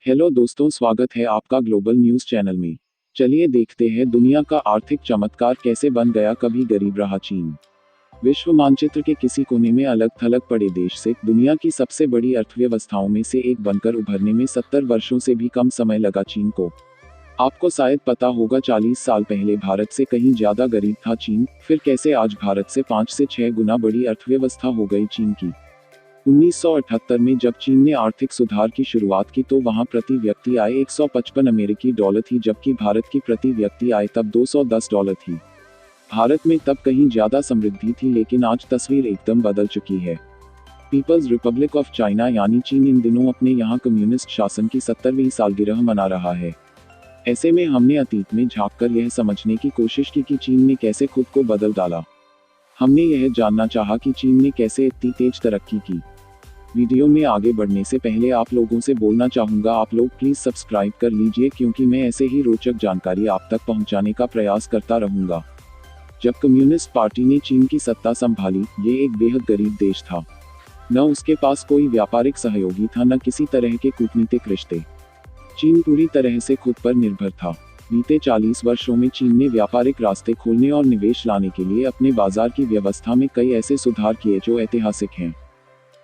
Hello दोस्तों, स्वागत है आपका ग्लोबल न्यूज चैनल में। चलिए देखते हैं दुनिया का आर्थिक चमत्कार कैसे बन गया कभी गरीब रहा चीन। विश्व मानचित्र के किसी कोने में अलग थलग पड़े देश से दुनिया की सबसे बड़ी अर्थव्यवस्थाओं में से एक बनकर उभरने में 70 वर्षों से भी कम समय लगा चीन को। आपको शायद पता होगा 40 साल पहले भारत से कहीं ज्यादा गरीब था चीन, फिर कैसे आज भारत से 5 से 6 गुना बड़ी अर्थव्यवस्था हो गई चीन की। 1978 में जब चीन ने आर्थिक सुधार की शुरुआत की तो वहां प्रति व्यक्ति आय 155 अमेरिकी डॉलर थी, जबकि भारत की प्रति व्यक्ति आय तब 210 डॉलर थी। भारत में तब कहीं ज्यादा समृद्धि थी, लेकिन आज तस्वीर एकदम बदल चुकी है। पीपल्स रिपब्लिक ऑफ चाइना यानी चीन इन दिनों अपने यहाँ कम्युनिस्ट शासन की 70वीं सालगिरह मना रहा है। ऐसे में हमने अतीत में झांककर यह समझने की कोशिश की कि चीन ने कैसे खुद को बदल डाला। हमने यह जानना चाहा कि चीन ने कैसे इतनी तेज तरक्की की। वीडियो में आगे बढ़ने से पहले आप लोगों से बोलना चाहूँगा, आप लोग प्लीज़ सब्सक्राइब कर लीजिए, क्योंकि मैं ऐसे ही रोचक जानकारी आप तक पहुँचाने का प्रयास करता रहूँगा। जब कम्युनिस्ट पार्टी ने चीन की सत्ता संभाली, ये एक बेहद गरीब देश था। न उसके पास कोई व्यापारिक सहयोगी था, न किसी तरह के कूटनीतिक रिश्ते। चीन पूरी तरह से खुद पर निर्भर था। बीते 40 वर्षों में चीन ने व्यापारिक रास्ते खोलने और निवेश लाने के लिए अपने बाजार की व्यवस्था में कई ऐसे सुधार किए जो ऐतिहासिक हैं।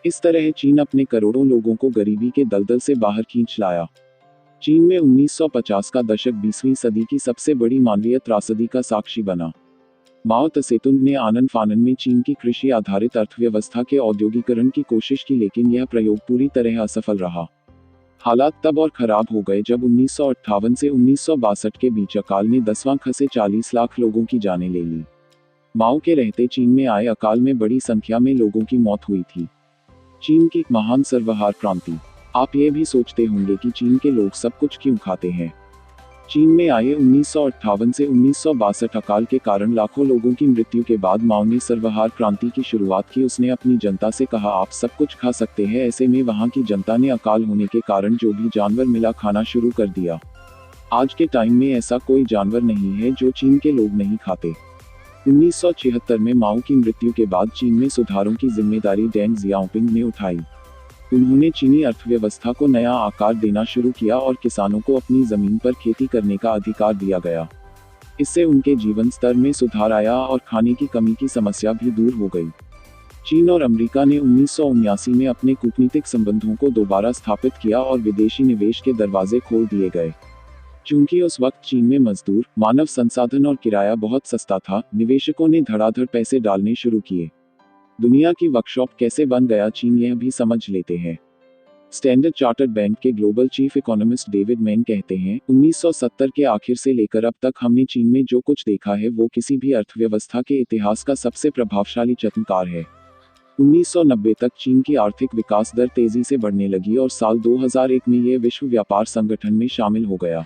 इस तरह चीन अपने करोड़ों लोगों को गरीबी के दलदल से बाहर खींच लाया। चीन में 1950 का दशक 20वीं सदी की सबसे बड़ी मानवीय त्रासदी का साक्षी बना। माओ त्से-तुंग ने आनन फानन में चीन की कृषि आधारित अर्थव्यवस्था के औद्योगिकरण की कोशिश की, लेकिन यह प्रयोग पूरी तरह असफल रहा। हालात तब और खराब हो गए जब 1958 से 1962 के बीच अकाल ने 10वां खसे 40 लाख लोगों की जानें ले ली। माओ के रहते चीन में आए अकाल में बड़ी संख्या में लोगों की मौत हुई थी। चीन की महान सर्वहार क्रांति। आप ये भी सोचते होंगे कि चीन के लोग सब कुछ क्यों खाते हैं। चीन में आए 1958 से 1962 अकाल के कारण लाखों लोगों की मृत्यु के बाद माओ ने सर्वहार क्रांति की शुरुआत की। उसने अपनी जनता से कहा, आप सब कुछ खा सकते हैं। ऐसे में वहां की जनता ने अकाल होने के कारण जो भी जानवर मिला खाना शुरू कर दिया। आज के टाइम में ऐसा कोई जानवर नहीं है जो चीन के लोग नहीं खाते। 1976 में माओ की मृत्यु के बाद चीन में सुधारों की जिम्मेदारी डेंग जियाओपिंग ने उठाई। उन्होंने चीनी अर्थव्यवस्था को नया आकार देना शुरू किया और किसानों को अपनी जमीन पर खेती करने का अधिकार दिया गया। इससे उनके जीवन स्तर में सुधार आया और खाने की कमी की समस्या भी दूर हो गई। चीन और अमेरिका ने 1979 में अपने कूटनीतिक संबंधों को दोबारा स्थापित किया और विदेशी निवेश के दरवाजे खोल दिए गए। चूंकि उस वक्त चीन में मजदूर, मानव संसाधन और किराया बहुत सस्ता था, निवेशकों ने धड़ाधड़ पैसे डालने शुरू किए। दुनिया की वर्कशॉप कैसे बन गया चीन, यह भी समझ लेते हैं। स्टैंडर्ड चार्टर्ड बैंक के global chief economist David man कहते हैं, 1970 के आखिर से लेकर अब तक हमने चीन में जो कुछ देखा है वो किसी भी अर्थव्यवस्था के इतिहास का सबसे प्रभावशाली चमत्कार है। 1990 तक चीन की आर्थिक विकास दर तेजी से बढ़ने लगी और साल 2001 में यह विश्व व्यापार संगठन में शामिल हो गया।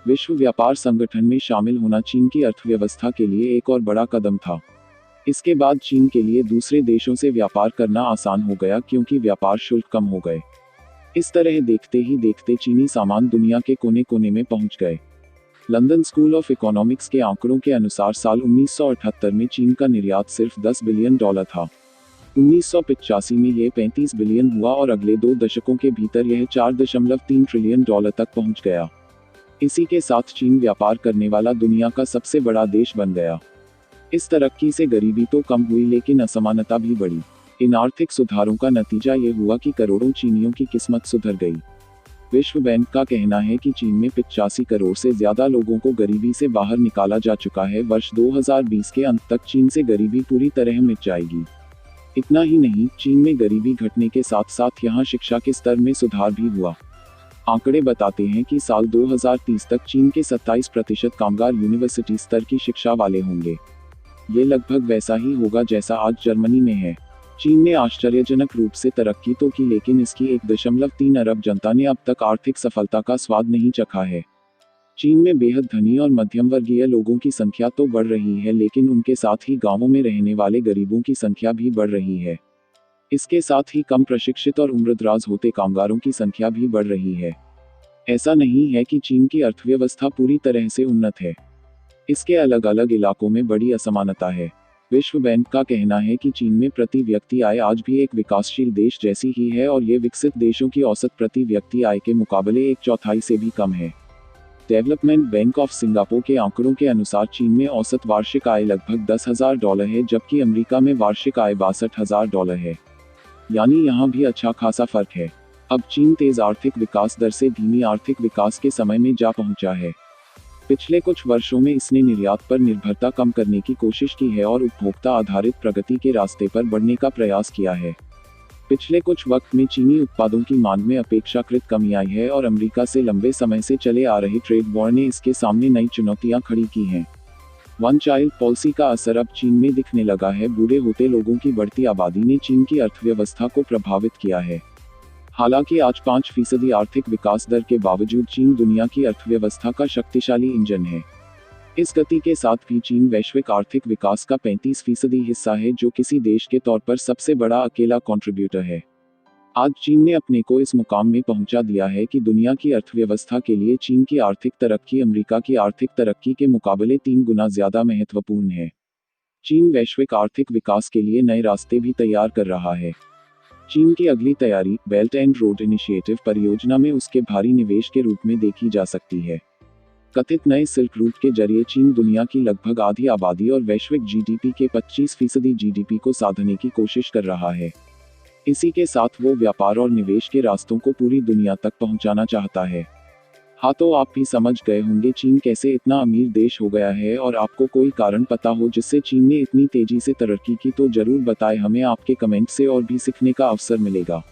विश्व व्यापार संगठन में शामिल होना चीन की अर्थव्यवस्था के लिए एक और बड़ा कदम था। इसके बाद चीन के लिए दूसरे देशों से व्यापार करना आसान हो गया, क्योंकि व्यापार शुल्क कम हो गए। इस तरह देखते ही देखते चीनी सामान दुनिया के कोने कोने में पहुंच गए। लंदन स्कूल ऑफ इकोनॉमिक्स के आंकड़ों के अनुसार साल 1978 में चीन का निर्यात सिर्फ $10 बिलियन था। 1985 में यह 35 बिलियन हुआ और अगले 2 दशकों के भीतर यह $4.3 ट्रिलियन तक पहुंच गया। इसी के साथ चीन व्यापार करने वाला दुनिया का सबसे बड़ा देश बन गया। इस तरक्की से गरीबी तो कम हुई, लेकिन असमानता भी बढ़ी। इन आर्थिक सुधारों का नतीजा ये हुआ कि करोड़ों चीनियों की किस्मत सुधर गई। विश्व बैंक का कहना है कि चीन में 85 करोड़ से ज्यादा लोगों को गरीबी से बाहर निकाला जा चुका है। वर्ष 2020 के अंत तक चीन से गरीबी पूरी तरह मिट जाएगी। इतना ही नहीं, चीन में गरीबी घटने के साथ साथ यहाँ शिक्षा के स्तर में सुधार भी हुआ। आंकड़े बताते हैं कि साल 2030 तक चीन के 27% कामगार यूनिवर्सिटी स्तर की शिक्षा वाले होंगे। ये लगभग वैसा ही होगा जैसा आज जर्मनी में है। चीन ने आश्चर्यजनक रूप से तरक्की तो की, लेकिन इसकी 1.3 अरब जनता ने अब तक आर्थिक सफलता का स्वाद नहीं चखा है। चीन में बेहद धनी और मध्यम वर्गीय लोगों की संख्या तो बढ़ रही है, लेकिन उनके साथ ही गांवों में रहने वाले गरीबों की संख्या भी बढ़ रही है। इसके साथ ही कम प्रशिक्षित और उम्रदराज होते कामगारों की संख्या भी बढ़ रही है। ऐसा नहीं है कि चीन की अर्थव्यवस्था पूरी तरह से उन्नत है। इसके अलग अलग इलाकों में बड़ी असमानता है। विश्व बैंक का कहना है कि चीन में प्रति व्यक्ति आय आज भी एक विकासशील देश जैसी ही है और ये विकसित देशों की औसत प्रति व्यक्ति आय के मुकाबले एक चौथाई से भी कम है। डेवलपमेंट बैंक ऑफ सिंगापुर के आंकड़ों के अनुसार चीन में औसत वार्षिक आय लगभग $10,000 है, जबकि अमेरिका में वार्षिक आय $62,000 है। यानी यहाँ भी अच्छा खासा फर्क है। अब चीन तेज आर्थिक विकास दर से धीमी आर्थिक विकास के समय में जा पहुंचा है। पिछले कुछ वर्षों में इसने निर्यात पर निर्भरता कम करने की कोशिश की है और उपभोक्ता आधारित प्रगति के रास्ते पर बढ़ने का प्रयास किया है। पिछले कुछ वक्त में चीनी उत्पादों की मांग में अपेक्षाकृत कमी आई है और अमेरिका से लंबे समय से चले आ रहे ट्रेड वॉर ने इसके सामने नई चुनौतियां खड़ी की हैं। वन चाइल्ड पॉलिसी का असर अब चीन में दिखने लगा है। बूढ़े होते लोगों की बढ़ती आबादी ने चीन की अर्थव्यवस्था को प्रभावित किया है। हालांकि आज 5% आर्थिक विकास दर के बावजूद चीन दुनिया की अर्थव्यवस्था का शक्तिशाली इंजन है। इस गति के साथ भी चीन वैश्विक आर्थिक विकास का 35% हिस्सा है, जो किसी देश के तौर पर सबसे बड़ा अकेला कंट्रीब्यूटर है। आज चीन ने अपने को इस मुकाम में पहुंचा दिया है कि दुनिया की अर्थव्यवस्था के लिए चीन की आर्थिक तरक्की अमेरिका की आर्थिक तरक्की के मुकाबले 3 गुना ज्यादा महत्वपूर्ण है। चीन वैश्विक आर्थिक विकास के लिए नए रास्ते भी तैयार कर रहा है। चीन की अगली तैयारी बेल्ट एंड रोड इनिशिएटिव परियोजना में उसके भारी निवेश के रूप में देखी जा सकती है। कथित नए सिल्क रूट के जरिए चीन दुनिया की लगभग आधी आबादी और वैश्विक जीडीपी के 25% जीडीपी को साधने की कोशिश कर रहा है। इसी के साथ वो व्यापार और निवेश के रास्तों को पूरी दुनिया तक पहुंचाना चाहता है। हाँ, तो आप भी समझ गए होंगे चीन कैसे इतना अमीर देश हो गया है, और आपको कोई कारण पता हो जिससे चीन ने इतनी तेजी से तरक्की की तो जरूर बताएं हमें। आपके कमेंट से और भी सीखने का अवसर मिलेगा।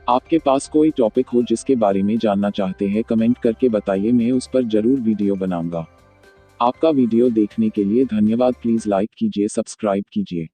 आपके पास कोई टॉपिक हो जिसके बारे में जानना चाहते हैं, कमेंट करके बताइए, मैं उस पर जरूर वीडियो बनाऊंगा। आपका वीडियो देखने के लिए धन्यवाद। प्लीज लाइक कीजिए, सब्सक्राइब कीजिए।